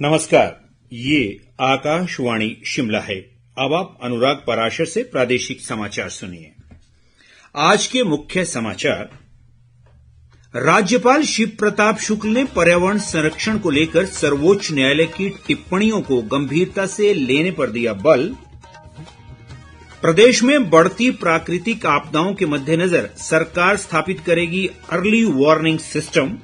नमस्कार, ये आकाशवाणी शिमला है। अब आप अनुराग पराशर से प्रादेशिक समाचार सुनिए। आज के मुख्य समाचार। राज्यपाल शिव प्रताप शुक्ल ने पर्यावरण संरक्षण को लेकर सर्वोच्च न्यायालय की टिप्पणियों को गंभीरता से लेने पर दिया बल। प्रदेश में बढ़ती प्राकृतिक आपदाओं के मद्देनजर सरकार स्थापित करेगी अर्ली वार्निंग सिस्टम।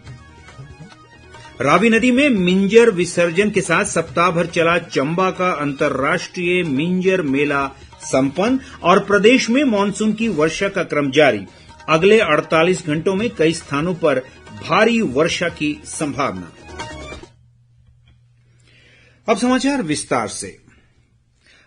रावी नदी में मिंजर विसर्जन के साथ सप्ताह भर चला चंबा का अंतर्राष्ट्रीय मिंजर मेला संपन्न और प्रदेश में मानसून की वर्षा का क्रम जारी। अगले 48 घंटों में कई स्थानों पर भारी वर्षा की संभावना। अब समाचार विस्तार से।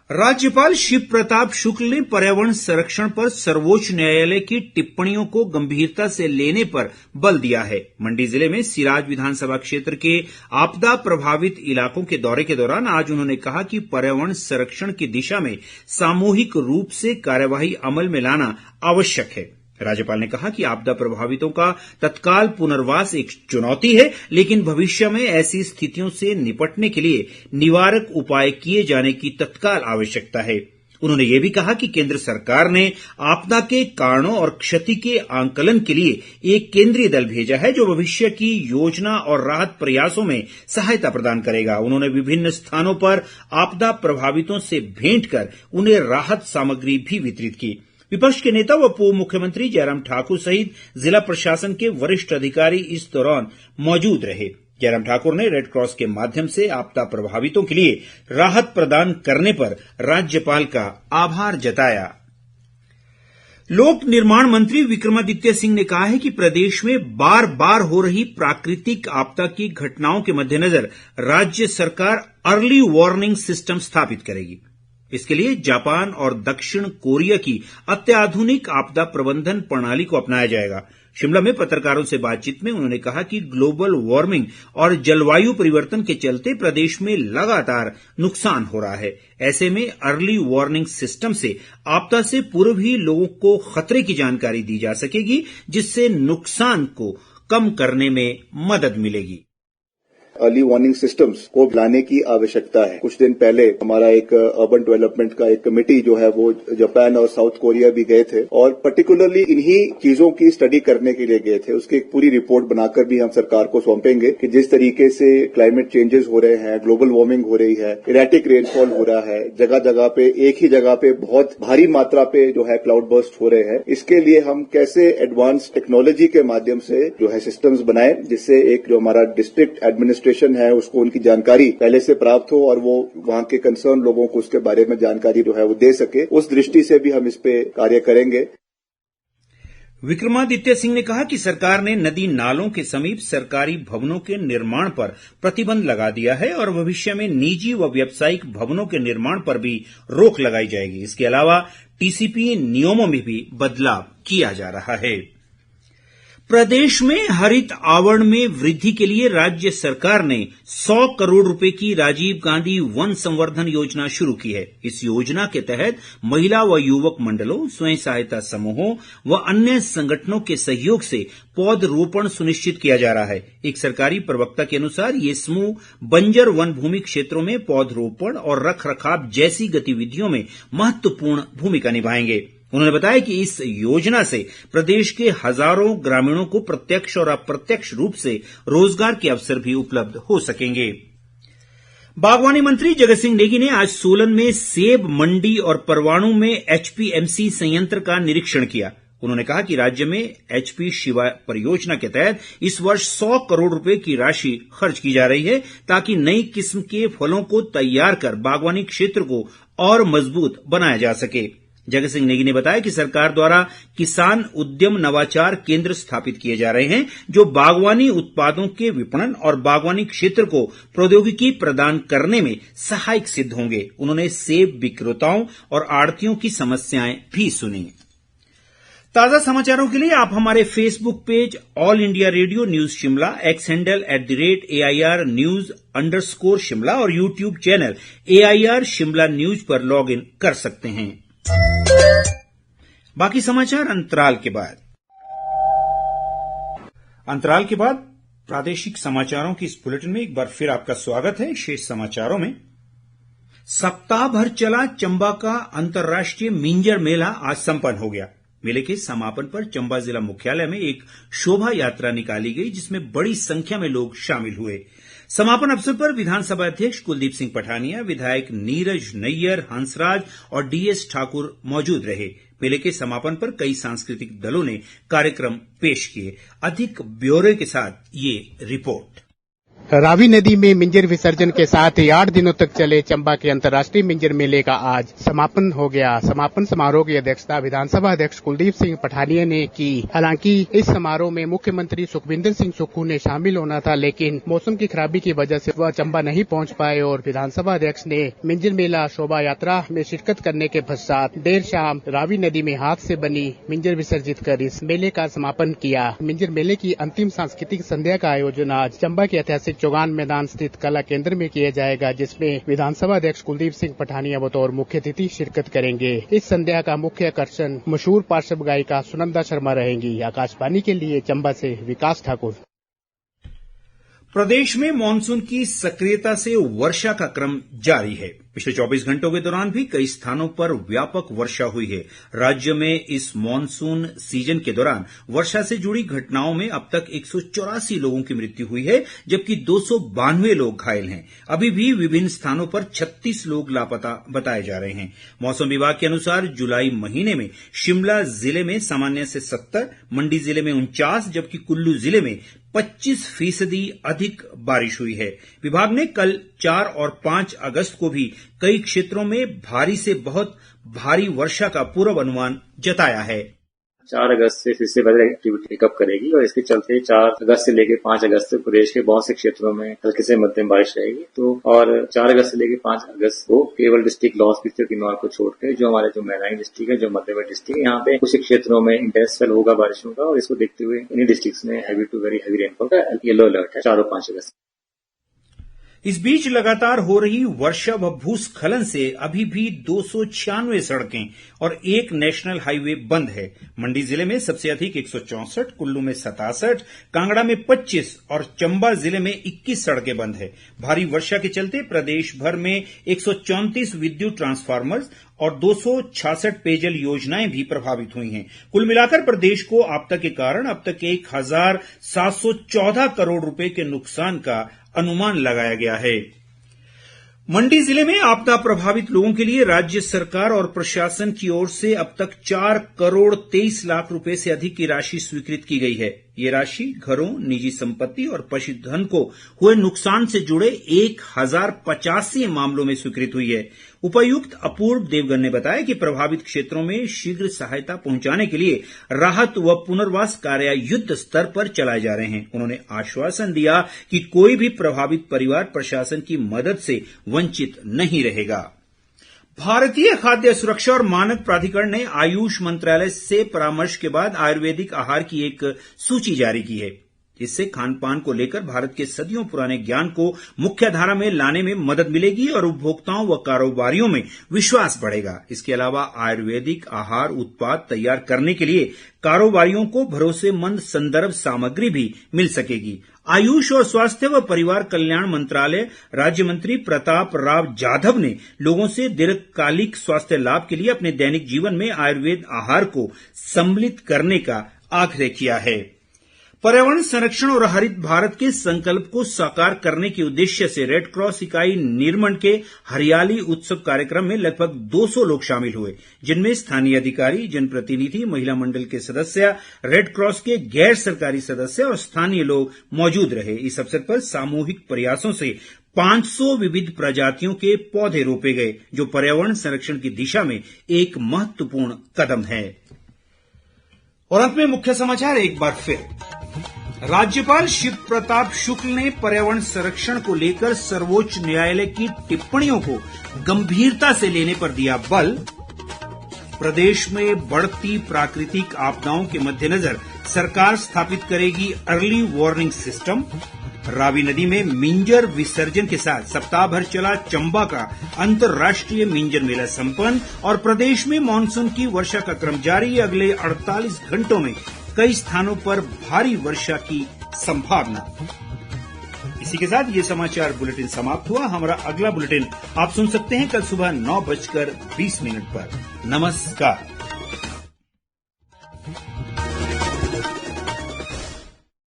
राज्यपाल शिव प्रताप शुक्ल ने पर्यावरण संरक्षण पर सर्वोच्च न्यायालय की टिप्पणियों को गंभीरता से लेने पर बल दिया है। मंडी जिले में सिराज विधानसभा क्षेत्र के आपदा प्रभावित इलाकों के दौरे के दौरान आज उन्होंने कहा कि पर्यावरण संरक्षण की दिशा में सामूहिक रूप से कार्यवाही अमल में लाना आवश्यक है। राज्यपाल ने कहा कि आपदा प्रभावितों का तत्काल पुनर्वास एक चुनौती है, लेकिन भविष्य में ऐसी स्थितियों से निपटने के लिए निवारक उपाय किए जाने की तत्काल आवश्यकता है। उन्होंने ये भी कहा कि केंद्र सरकार ने आपदा के कारणों और क्षति के आंकलन के लिए एक केंद्रीय दल भेजा है, जो भविष्य की योजना और राहत प्रयासों में सहायता प्रदान करेगा। उन्होंने विभिन्न स्थानों पर आपदा प्रभावितों से भेंट कर उन्हें राहत सामग्री भी वितरित की। विपक्ष के नेता व पूर्व मुख्यमंत्री जयराम ठाकुर सहित जिला प्रशासन के वरिष्ठ अधिकारी इस दौरान मौजूद रहे। जयराम ठाकुर ने रेड क्रॉस के माध्यम से आपदा प्रभावितों के लिए राहत प्रदान करने पर राज्यपाल का आभार जताया। लोक निर्माण मंत्री विक्रमादित्य सिंह ने कहा है कि प्रदेश में बार बार हो रही प्राकृतिक आपदा की घटनाओं के मद्देनजर राज्य सरकार अर्ली वार्निंग सिस्टम स्थापित करेगी। इसके लिए जापान और दक्षिण कोरिया की अत्याधुनिक आपदा प्रबंधन प्रणाली को अपनाया जाएगा। शिमला में पत्रकारों से बातचीत में उन्होंने कहा कि ग्लोबल वार्मिंग और जलवायु परिवर्तन के चलते प्रदेश में लगातार नुकसान हो रहा है। ऐसे में अर्ली वार्निंग सिस्टम से आपदा से पूर्व ही लोगों को खतरे की जानकारी दी जा सकेगी, जिससे नुकसान को कम करने में मदद मिलेगी। अर्ली वार्निंग सिस्टम्स को लाने की आवश्यकता है। कुछ दिन पहले हमारा एक अर्बन डेवलपमेंट का एक कमेटी जो है वो जापान और साउथ कोरिया भी गए थे और पर्टिकुलरली इन्हीं चीजों की स्टडी करने के लिए गए थे। उसकी एक पूरी रिपोर्ट बनाकर भी हम सरकार को सौंपेंगे कि जिस तरीके से क्लाइमेट चेंजेस हो रहे हैं, ग्लोबल वार्मिंग हो रही है, इरेटिक रेनफॉल हो रहा है, जगह जगह पे एक ही जगह पे बहुत भारी मात्रा पे जो है क्लाउड बर्स्ट हो रहे हैं, इसके लिए हम कैसे एडवांस टेक्नोलॉजी के माध्यम से जो है सिस्टम्स बनाए, जिससे एक जो हमारा डिस्ट्रिक्ट एडमिनिस्ट्रेशन है उसको उनकी जानकारी पहले से प्राप्त हो और वो वहां के कंसर्न लोगों को उसके बारे में जानकारी जो है वो दे सके। उस दृष्टि से भी हम इस पे कार्य करेंगे। विक्रमादित्य सिंह ने कहा कि सरकार ने नदी नालों के समीप सरकारी भवनों के निर्माण पर प्रतिबंध लगा दिया है और भविष्य में निजी व व्यावसायिक भवनों के निर्माण पर भी रोक लगाई जाएगी। इसके अलावा टीसीपी नियमों में भी बदलाव किया जा रहा है। प्रदेश में हरित आवरण में वृद्धि के लिए राज्य सरकार ने 100 करोड़ रुपए की राजीव गांधी वन संवर्धन योजना शुरू की है। इस योजना के तहत महिला व युवक मंडलों, स्वयं सहायता समूहों व अन्य संगठनों के सहयोग से पौधरोपण सुनिश्चित किया जा रहा है। एक सरकारी प्रवक्ता के अनुसार ये समूह बंजर वन भूमि क्षेत्रों में पौधरोपण और रखरखाव जैसी गतिविधियों में महत्वपूर्ण भूमिका निभाएंगे। उन्होंने बताया कि इस योजना से प्रदेश के हजारों ग्रामीणों को प्रत्यक्ष और अप्रत्यक्ष रूप से रोजगार के अवसर भी उपलब्ध हो सकेंगे। बागवानी मंत्री जगत सिंह नेगी ने आज सोलन में सेब मंडी और परवाणू में एचपीएमसी संयंत्र का निरीक्षण किया। उन्होंने कहा कि राज्य में एचपी शिवा परियोजना के तहत इस वर्ष 100 करोड़ रुपए की राशि खर्च की जा रही है, ताकि नई किस्म के फलों को तैयार कर बागवानी क्षेत्र को और मजबूत बनाया जा सके। जगत सिंह नेगी ने बताया कि सरकार द्वारा किसान उद्यम नवाचार केंद्र स्थापित किए जा रहे हैं, जो बागवानी उत्पादों के विपणन और बागवानी क्षेत्र को प्रौद्योगिकी प्रदान करने में सहायक सिद्ध होंगे। उन्होंने सेब विक्रेताओं और आढ़तियों की समस्याएं भी सुनी। ताज़ा समाचारों के लिए आप हमारे Facebook page All India Radio news Shimla, X handle @AIR News_ Shimla और YouTube channel AIR Shimla news पर लॉग इन कर सकते हैं। बाकी समाचार अंतराल के बाद प्रादेशिक समाचारों की इस बुलेटिन में एक बार फिर आपका स्वागत है। शेष समाचारों में सप्ताह भर चला चंबा का अंतर्राष्ट्रीय मिंजर मेला आज संपन्न हो गया। मेले के समापन पर चंबा जिला मुख्यालय में एक शोभा यात्रा निकाली गई, जिसमें बड़ी संख्या में लोग शामिल हुए। समापन अवसर पर विधानसभा अध्यक्ष कुलदीप सिंह पठानिया, विधायक नीरज नैयर, हंसराज और डीएस ठाकुर मौजूद रहे। मेले के समापन पर कई सांस्कृतिक दलों ने कार्यक्रम पेश किए। अधिक ब्यौरे के साथ ये रिपोर्ट। रावी नदी में मिंजर विसर्जन के साथ ही 8 दिनों तक चले चंबा के अंतर्राष्ट्रीय मिंजर मेले का आज समापन हो गया। समापन समारोह की अध्यक्षता विधानसभा अध्यक्ष कुलदीप सिंह पठानिया ने की। हालांकि इस समारोह में मुख्यमंत्री सुखविंदर सिंह सुक्खू ने शामिल होना था, लेकिन मौसम की खराबी की वजह से वह चंबा नहीं पहुंच पाए और विधानसभा अध्यक्ष ने मिंजर मेला शोभा यात्रा में शिरकत करने के पश्चात देर शाम रावी नदी में हाथ से बनी मिंजर विसर्जित कर इस मेले का समापन किया। मिंजर मेले की अंतिम सांस्कृतिक संध्या का आयोजन आज चंबा के ऐतिहासिक चौगान मैदान स्थित कला केंद्र में किया जाएगा, जिसमें विधानसभा अध्यक्ष कुलदीप सिंह पठानिया बतौर मुख्य अतिथि शिरकत करेंगे। इस संध्या का मुख्य आकर्षण मशहूर पार्श्व गायिका सुनंदा शर्मा रहेंगी। आकाशवाणी के लिए चंबा से विकास ठाकुर। प्रदेश में मानसून की सक्रियता से वर्षा का क्रम जारी है। पिछले 24 घंटों के दौरान भी कई स्थानों पर व्यापक वर्षा हुई है। राज्य में इस मानसून सीजन के दौरान वर्षा से जुड़ी घटनाओं में अब तक 184 लोगों की मृत्यु हुई है, जबकि 292 लोग घायल हैं। अभी भी विभिन्न स्थानों पर 36 लोग लापता बताए जा रहे हैं। मौसम विभाग के अनुसार जुलाई महीने में शिमला जिले में सामान्य से 70, मंडी जिले में 49, जबकि कुल्लू जिले में 25% अधिक बारिश हुई है। विभाग ने कल 4 और 5 अगस्त को भी कई क्षेत्रों में भारी से बहुत भारी वर्षा का पूर्वानुमान जताया है। 4 अगस्त से फिर से वेदर एक्टिविटी पिकअप करेगी और इसके चलते 4 अगस्त से लेकर 5 अगस्त तक प्रदेश के बहुत से क्षेत्रों में हल्की से मध्यम बारिश रहेगी। तो और 4 अगस्त से लेकर 5 अगस्त को केवल डिस्ट्रिक्ट लाहौल किन्नौर को छोड़कर जो हमारे जो मैदानी डिस्ट्रिक्ट है, जो मध्यवर्ती डिस्ट्रिक्ट है, यहाँ पे कुछ क्षेत्रों में इंटेंस स्पेल होगा बारिशों का, और इसको देखते हुए इन्हीं डिस्ट्रिक्ट्स में heavy to very heavy rainfall का येलो अलर्ट है 4 और 5 अगस्त। इस बीच लगातार हो रही वर्षा व भूस्खलन से अभी भी 296 सड़कें और 1 नेशनल हाईवे बंद है। मंडी जिले में सबसे अधिक 164, कुल्लू में 67, कांगड़ा में 25 और चंबा जिले में 21 सड़कें बंद है। भारी वर्षा के चलते प्रदेश भर में 134 विद्युत ट्रांसफार्मर्स और 266 पेयजल योजनाएं भी प्रभावित हुई हैं। कुल मिलाकर प्रदेश को आपदा के कारण अब तक 1714 करोड़ रुपए के नुकसान का अनुमान लगाया गया है। मंडी जिले में आपदा प्रभावित लोगों के लिए राज्य सरकार और प्रशासन की ओर से अब तक 4 करोड़ 23 लाख रुपए से अधिक की राशि स्वीकृत की गई है। ये राशि घरों, निजी संपत्ति और पशुधन को हुए नुकसान से जुड़े 1085 मामलों में स्वीकृत हुई है। उपायुक्त अपूर्व देवगन ने बताया कि प्रभावित क्षेत्रों में शीघ्र सहायता पहुंचाने के लिए राहत व पुनर्वास कार्य युद्ध स्तर पर चलाए जा रहे हैं। उन्होंने आश्वासन दिया कि कोई भी प्रभावित परिवार प्रशासन की मदद से वंचित नहीं रहेगा। भारतीय खाद्य सुरक्षा और मानक प्राधिकरण ने आयुष मंत्रालय से परामर्श के बाद आयुर्वेदिक आहार की एक सूची जारी की है। इससे खान-पान को लेकर भारत के सदियों पुराने ज्ञान को मुख्यधारा में लाने में मदद मिलेगी और उपभोक्ताओं व कारोबारियों में विश्वास बढ़ेगा। इसके अलावा आयुर्वेदिक आहार उत्पाद तैयार करने के लिए कारोबारियों को भरोसेमंद संदर्भ सामग्री भी मिल सकेगी। आयुष और स्वास्थ्य व परिवार कल्याण मंत्रालय राज्य मंत्री प्रताप राव जाधव ने लोगों से दीर्घकालिक स्वास्थ्य लाभ के लिए अपने दैनिक जीवन में आयुर्वेद आहार को सम्मिलित करने का आग्रह किया है। पर्यावरण संरक्षण और हरित भारत के संकल्प को साकार करने के उद्देश्य से रेड क्रॉस इकाई निरमंड के हरियाली उत्सव कार्यक्रम में लगभग 200 लोग शामिल हुए, जिनमें स्थानीय अधिकारी, जनप्रतिनिधि, महिला मंडल के सदस्य, रेड क्रॉस के गैर सरकारी सदस्य और स्थानीय लोग मौजूद रहे। इस अवसर पर सामूहिक प्रयासों से 500 विविध प्रजातियों के पौधे रोपे गए, जो पर्यावरण संरक्षण की दिशा में एक महत्वपूर्ण कदम है। और अंत में मुख्य समाचार एक बार फिर। राज्यपाल शिव प्रताप शुक्ल ने पर्यावरण संरक्षण को लेकर सर्वोच्च न्यायालय की टिप्पणियों को गंभीरता से लेने पर दिया बल। प्रदेश में बढ़ती प्राकृतिक आपदाओं के मद्देनजर सरकार स्थापित करेगी अर्ली वार्निंग सिस्टम। रावी नदी में मिंजर विसर्जन के साथ सप्ताह भर चला चंबा का अंतर्राष्ट्रीय मिंजर मेला संपन्न। और प्रदेश में मानसून की वर्षा का क्रम जारी। अगले 48 घंटों में कई स्थानों पर भारी वर्षा की संभावना। इसी के साथ ये समाचार बुलेटिन समाप्त हुआ। हमारा अगला बुलेटिन आप सुन सकते हैं कल सुबह 9:20 पर। नमस्कार।